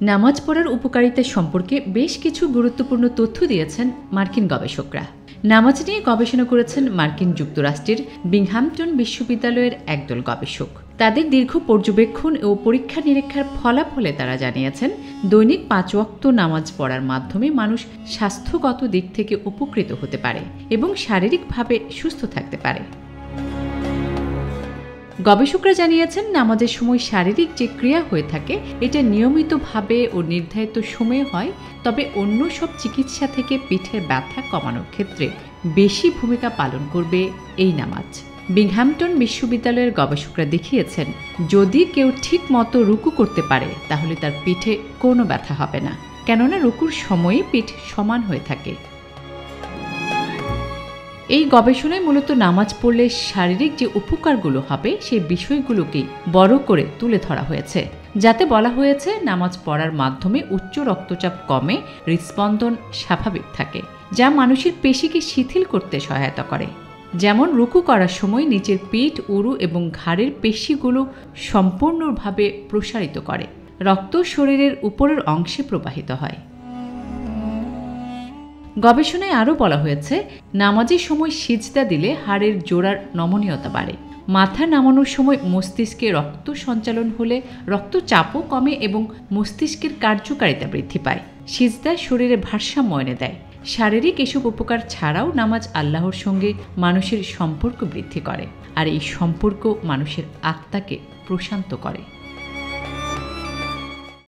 নামাজ পড়ার উপকারিতা সম্পর্কে বেশ কিছু গুরুত্বপূর্ণ তথ্য দিয়েছেন মার্কিন গবেষকরা। নামাজ নিয়ে গবেষণা করেছেন মার্কিন যুক্তরাষ্ট্রের বিংহামটন বিশ্ববিদ্যালয়ের একদল গবেষক। তাদের দীর্ঘ পর্যবেক্ষণ ও পরীক্ষা নিরীক্ষার ফলাফলে তারা জানিয়েছেন, দৈনিক 5 ওয়াক্ত নামাজ পড়ার মাধ্যমে মানুষ স্বাস্থ্যগত দিক থেকে উপকৃত হতে পারে এবং শারীরিকভাবে সুস্থ থাকতে পারে। গবেষকরা জানিয়েছেন, নামাজের সময় শারীরিক যে ক্রিয়া হয়ে থাকে এটা নিয়মিতভাবে ও নির্ধারিত সময়ে হয়, তবে অন্য সব চিকিৎসা থেকে পিঠের ব্যথা কমানোর ক্ষেত্রে বেশি ভূমিকা পালন করবে এই নামাজ। বিংহামটন বিশ্ববিদ্যালয়ের গবেষকরা দেখিয়েছেন, যদি কেউ ঠিক মতো রুকু করতে পারে তাহলে তার পিঠে কোনো ব্যথা হবে না, কেননা রুকুর সময়ই পিঠ সমান হয়ে থাকে। এই গবেষণায় মূলত নামাজ পড়লে শারীরিক যে উপকারগুলো হবে সেই বিষয়গুলোকেই বড় করে তুলে ধরা হয়েছে, যাতে বলা হয়েছে নামাজ পড়ার মাধ্যমে উচ্চ রক্তচাপ কমে, হৃদস্পন্দন স্বাভাবিক থাকে, যা মানুষের পেশিকে শিথিল করতে সহায়তা করে। যেমন রুকু করার সময় নিচের পিঠ, উরু এবং ঘাড়ের পেশিগুলো সম্পূর্ণভাবে প্রসারিত করে, রক্ত শরীরের উপরের অংশে প্রবাহিত হয়। গবেষণায় আরও বলা হয়েছে, নামাজের সময় সিজদা দিলে হাড়ের জোড়ার নমনীয়তা বাড়ে, মাথা নামানোর সময় মস্তিষ্কে রক্ত সঞ্চালন হলে রক্তচাপও কমে এবং মস্তিষ্কের কার্যকারিতা বৃদ্ধি পায়। সিজদা শরীরে ভারসাম্য এনে দেয়। শারীরিক এসব উপকার ছাড়াও নামাজ আল্লাহর সঙ্গে মানুষের সম্পর্ক বৃদ্ধি করে, আর এই সম্পর্ক মানুষের আত্মাকে প্রশান্ত করে।